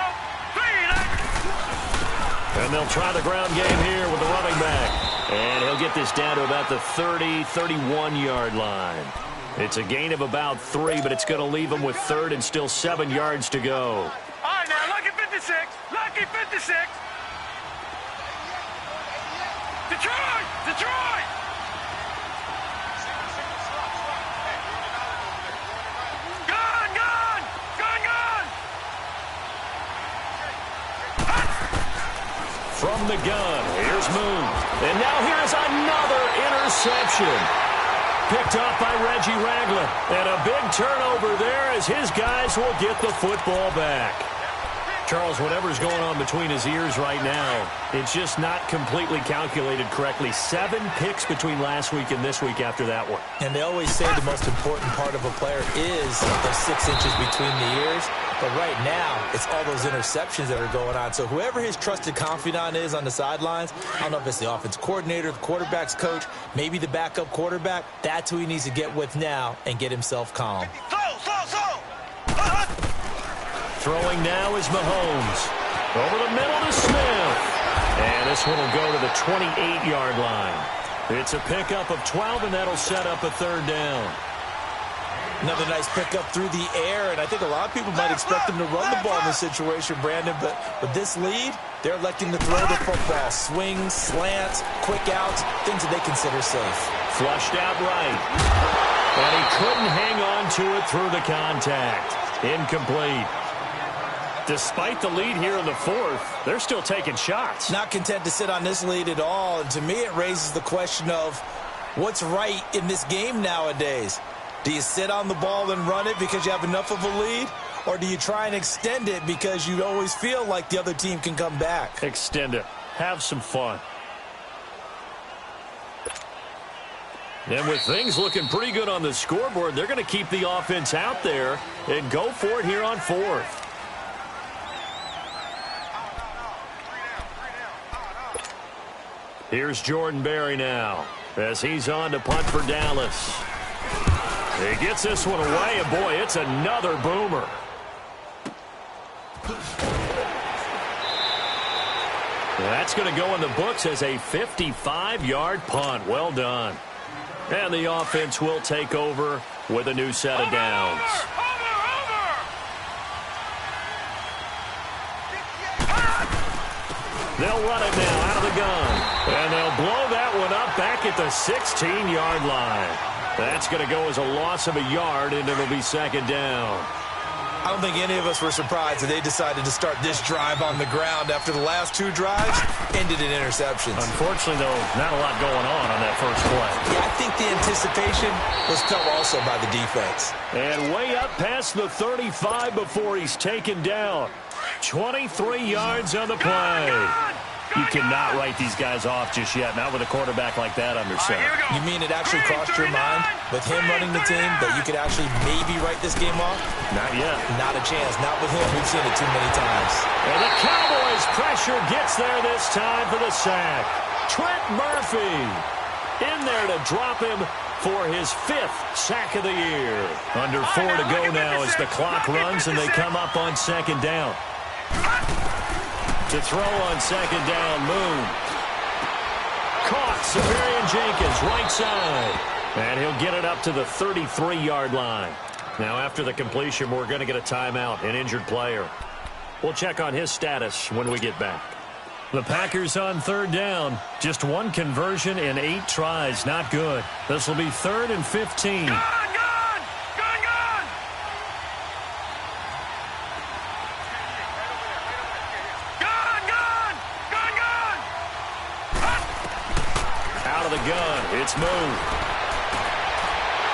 And they'll try the ground game here with the running back. And he'll get this down to about the 30, 31-yard line. It's a gain of about 3, but it's going to leave him with 3rd and still 7 yards to go. All right, now, lucky 56. Lucky 56. Detroit! Detroit! Gun! Gun! Gun! Gun! From the gun, here's Moon. And now here's another interception. Picked off by Reggie Ragland. And a big turnover there as his guys will get the football back. Charles, whatever's going on between his ears right now, it's just not completely calculated correctly. 7 picks between last week and this week after that one. And they always say the most important part of a player is those 6 inches between the ears. But right now, it's all those interceptions that are going on. So whoever his trusted confidant is on the sidelines, I don't know if it's the offense coordinator, the quarterback's coach, maybe the backup quarterback, that's who he needs to get with now and get himself calm. Throwing now is Mahomes. Over the middle to Smith. And this one will go to the 28-yard line. It's a pickup of 12, and that'll set up a 3rd down. Another nice pickup through the air, and I think a lot of people might expect him to run the ball in this situation, Brandon, but with this lead, they're electing to throw the football. Swings, slants, quick outs, things that they consider safe. Flushed out right. And he couldn't hang on to it through the contact. Incomplete. Despite the lead here in the 4th, they're still taking shots. Not content to sit on this lead at all, and to me it raises the question of what's right in this game nowadays. Do you sit on the ball and run it because you have enough of a lead? Or do you try and extend it because you always feel like the other team can come back? Extend it. Have some fun. And with things looking pretty good on the scoreboard, they're going to keep the offense out there and go for it here on 4th. Here's Jordan Berry now as he's on to punt for Dallas. He gets this one away, and boy, it's another boomer. That's going to go in the books as a 55-yard punt. Well done. And the offense will take over with a new set of downs. They'll run it now out of the gun. And they'll blow that one up back at the 16-yard line. That's going to go as a loss of a yard, and it'll be 2nd down. I don't think any of us were surprised that they decided to start this drive on the ground after the last 2 drives ended in interceptions. Unfortunately, though, not a lot going on that first play. Yeah, I think the anticipation was felt also by the defense. And way up past the 35 before he's taken down. 23 yards on the play. You cannot write these guys off just yet, not with a quarterback like that under center. You mean it actually crossed your mind with him running the team that you could actually maybe write this game off? Not yet. Not a chance. Not with him. We've seen it too many times. And the Cowboys' pressure gets there this time for the sack. Trent Murphy in there to drop him for his 5th sack of the year. Under 4 to go now as the clock runs and they come up on 2nd down. To throw on 2nd down, Moon. Caught, Severian Jenkins, right side. And he'll get it up to the 33-yard line. Now after the completion, we're going to get a timeout, an injured player. We'll check on his status when we get back. The Packers on 3rd down. Just 1 conversion in 8 tries. Not good. This will be 3rd and 15. Gone! Out of the gun. It's Moon.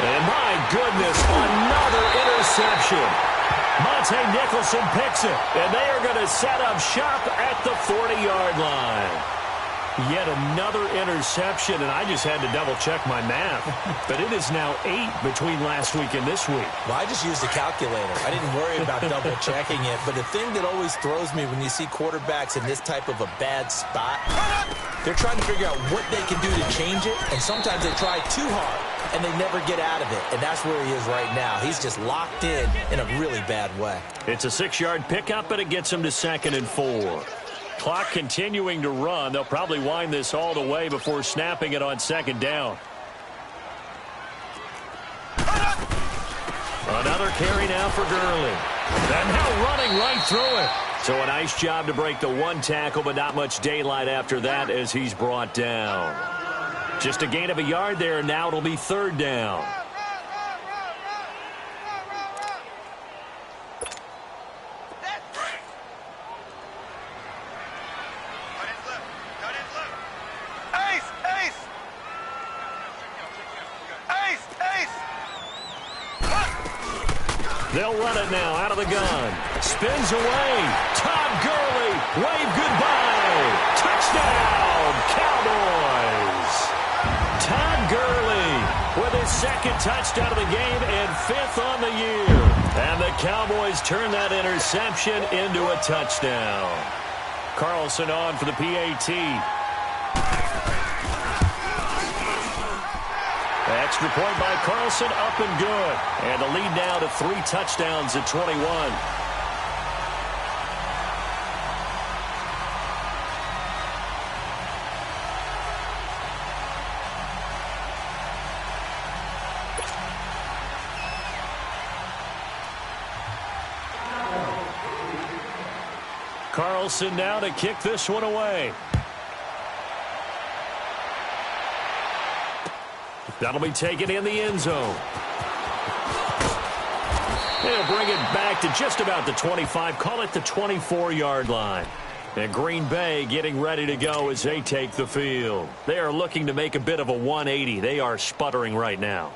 And my goodness, another interception. Monte Nicholson picks it, and they are going to set up shop at the 40-yard line. Yet another interception, and I just had to double-check my math. But it is now 8 between last week and this week. Well, I just used a calculator. I didn't worry about double-checking it. But the thing that always throws me when you see quarterbacks in this type of a bad spot, they're trying to figure out what they can do to change it, and sometimes they try too hard, and they never get out of it. And that's where he is right now. He's just locked in a really bad way. It's a 6-yard pickup, and it gets him to 2nd and 4. Clock continuing to run. They'll probably wind this all the way before snapping it on 2nd down. Another carry now for Gurley. And now running right through it. So a nice job to break the 1 tackle, but not much daylight after that as he's brought down. Just a gain of a yard there. Now it'll be 3rd down. They'll run it now out of the gun. Spins away. Todd Gurley. Wave goodbye. Touchdown, Cowboys. Todd Gurley with his 2nd touchdown of the game and 5th on the year. And the Cowboys turn that interception into a touchdown. Carlson on for the PAT. Extra point by Carlson, up and good. And the lead now to 3 touchdowns at 21. Carlson now to kick this one away. That'll be taken in the end zone. They'll bring it back to just about the 25. Call it the 24-yard line. And Green Bay getting ready to go as they take the field. They are looking to make a bit of a 180. They are sputtering right now.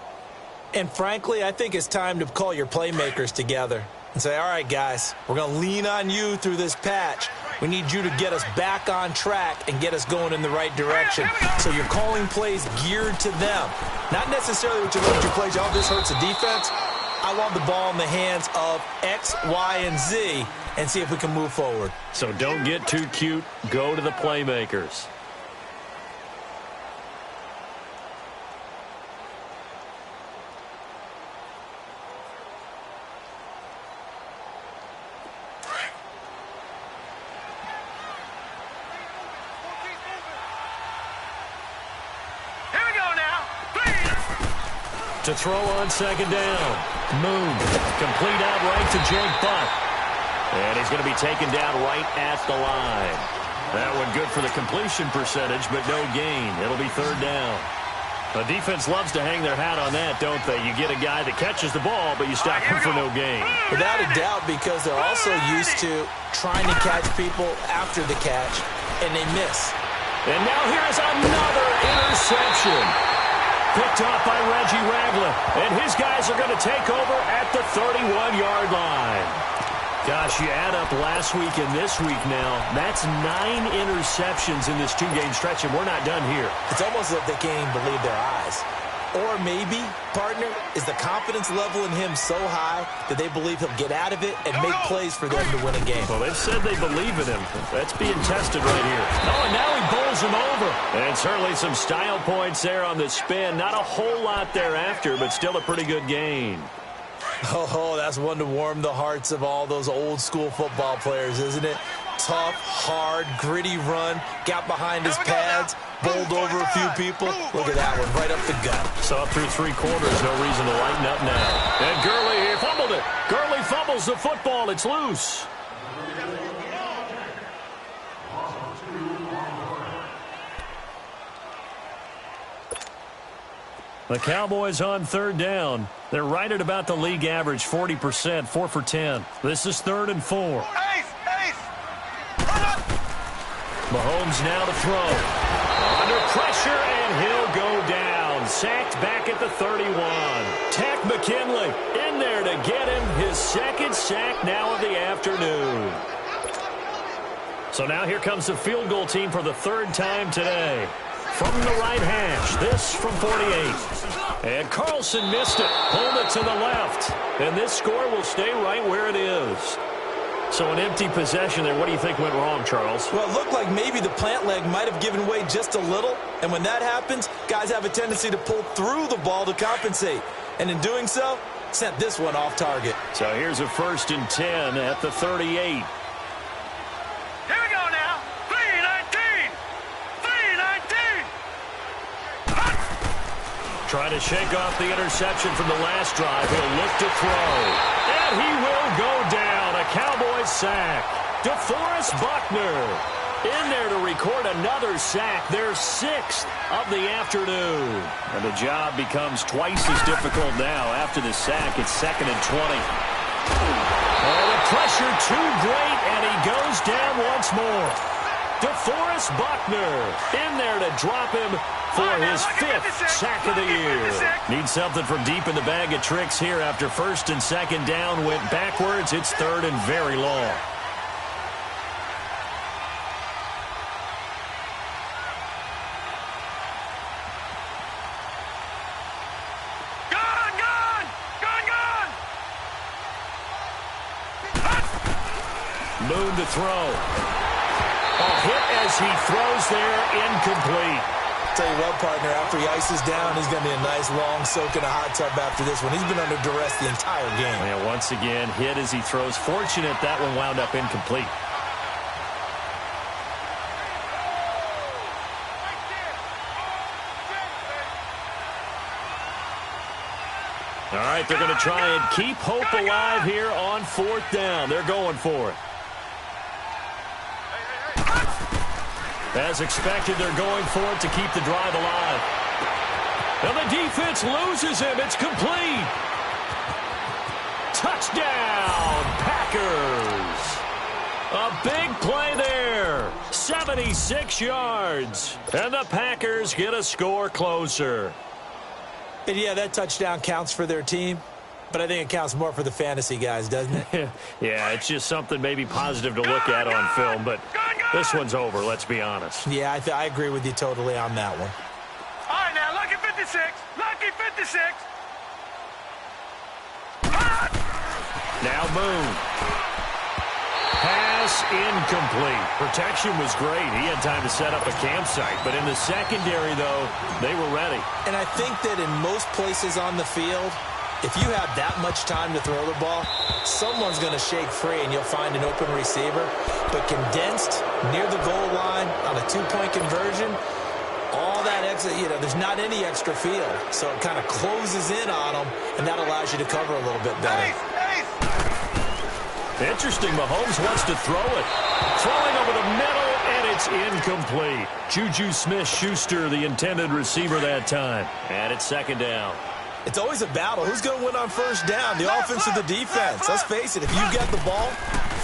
And frankly, I think it's time to call your playmakers together and say, all right, guys, we're going to lean on you through this patch. We need you to get us back on track and get us going in the right direction. So you're calling plays geared to them. Not necessarily what you look at your plays. Oh, this hurts the defense. I want the ball in the hands of X, Y, and Z and see if we can move forward. So don't get too cute. Go to the playmakers. To throw on 2nd down. Moon. Complete out right to Jake Buck. And he's going to be taken down right at the line. That one good for the completion percentage, but no gain. It'll be 3rd down. The defense loves to hang their hat on that, don't they? You get a guy that catches the ball, but you stop him for no gain. Without a doubt, because they're also used to trying to catch people after the catch, and they miss. And now here's another interception. Picked off by Reggie Ragland. And his guys are going to take over at the 31-yard line. Gosh, you add up last week and this week now. That's 9 interceptions in this 2-game stretch, and we're not done here. It's almost like they can't even believe their eyes. Or maybe, partner, is the confidence level in him so high that they believe he'll get out of it and make plays for them to win a game. Well, they've said they believe in him. That's being tested right here. Oh, and now he bowls him over. And certainly some style points there on the spin. Not a whole lot thereafter, but still a pretty good gain. Oh, that's one to warm the hearts of all those old-school football players, isn't it? Tough, hard, gritty run, got behind his pads, bowled over a few people. Look at that one, right up the gut. Saw through 3 quarters, no reason to lighten up now. And Gurley here fumbled it. Gurley fumbles the football, it's loose. The Cowboys on 3rd down. They're right at about the league average, 40%, 4 for 10. This is 3rd and 4. Mahomes now to throw. Under pressure, and he'll go down. Sacked back at the 31. Takk McKinley in there to get him his 2nd sack now of the afternoon. So now here comes the field goal team for the 3rd time today. From the right hash, this from 48. And Carlson missed it, pulled it to the left. And this score will stay right where it is. So an empty possession there. What do you think went wrong, Charles? Well, it looked like maybe the plant leg might have given way just a little. And when that happens, guys have a tendency to pull through the ball to compensate. And in doing so, sent this one off target. So here's a 1st and 10 at the 38. Trying to shake off the interception from the last drive. He'll look to throw. And he will go down. A Cowboys sack. DeForest Buckner in there to record another sack. Their 6th of the afternoon. And the job becomes twice as difficult now. After the sack, it's 2nd and 20. Oh, the pressure too great, and he goes down once more. DeForest Buckner in there to drop him for his 5th sack of the year. Needs something from deep in the bag of tricks here after 1st and 2nd down. Went backwards. It's 3rd and very long. Moon to throw. A hit as he throws there, incomplete. Tell you what, partner, after he ices down, he's going to be a nice long soak in a hot tub after this one. He's been under duress the entire game. And once again, hit as he throws. Fortunate that one wound up incomplete. All right, they're going to try and keep hope alive here on 4th down. They're going for it. As expected, they're going for it to keep the drive alive. And the defense loses him. It's complete. Touchdown, Packers. A big play there. 76 yards. And the Packers get a score closer. And yeah, that touchdown counts for their team. But I think it counts more for the fantasy guys, doesn't it? Yeah, it's just something maybe positive to look at on film, but this one's over, let's be honest. Yeah, I agree with you totally on that one. All right, now, lucky 56. Lucky 56. Now Moon. Pass incomplete. Protection was great. He had time to set up a campsite, but in the secondary, though, they were ready. And I think that in most places on the field, if you have that much time to throw the ball, someone's going to shake free and you'll find an open receiver. But condensed near the goal line on a 2-point conversion, all that extra, there's not any extra field. So it kind of closes in on them, and that allows you to cover a little bit better. Interesting. Mahomes wants to throw it. Throwing over the middle, and it's incomplete. Juju Smith-Schuster, the intended receiver that time. And it's 2nd down. It's always a battle. Who's going to win on 1st down, the offense or the defense? Let's face it, if you get the ball,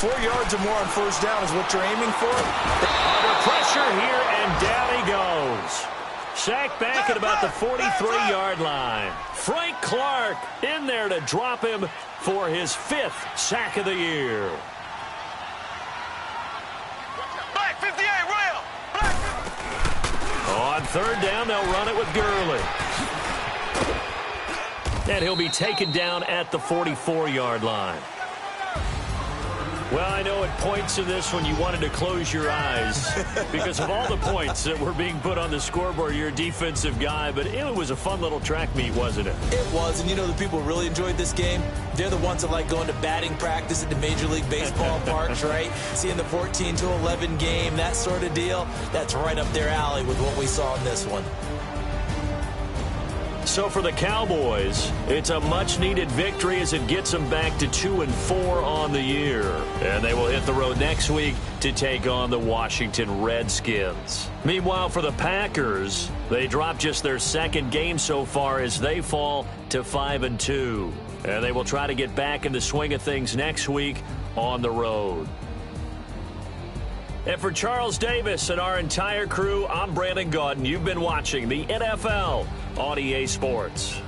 4 yards or more on 1st down is what you're aiming for. Under pressure here, and down he goes. Sacked back at about the 43-yard line. Frank Clark in there to drop him for his 5th sack of the year. Black 58, rail. On 3rd down, they'll run it with Gurley. And he'll be taken down at the 44-yard line. Well, I know at points in this when you wanted to close your eyes because of all the points that were being put on the scoreboard. You're a defensive guy, but it was a fun little track meet, wasn't it? It was, and you know the people who really enjoyed this game? They're the ones that like going to batting practice at the Major League Baseball parks, right? Seeing the 14-11 game, that sort of deal. That's right up their alley with what we saw in this one. So for the Cowboys, it's a much-needed victory as it gets them back to 2-4 on the year. And they will hit the road next week to take on the Washington Redskins. Meanwhile, for the Packers, they dropped just their 2nd game so far as they fall to 5-2. And they will try to get back in the swing of things next week on the road. And for Charles Davis and our entire crew, I'm Brandon Gaudin. You've been watching the NFL on EA Sports.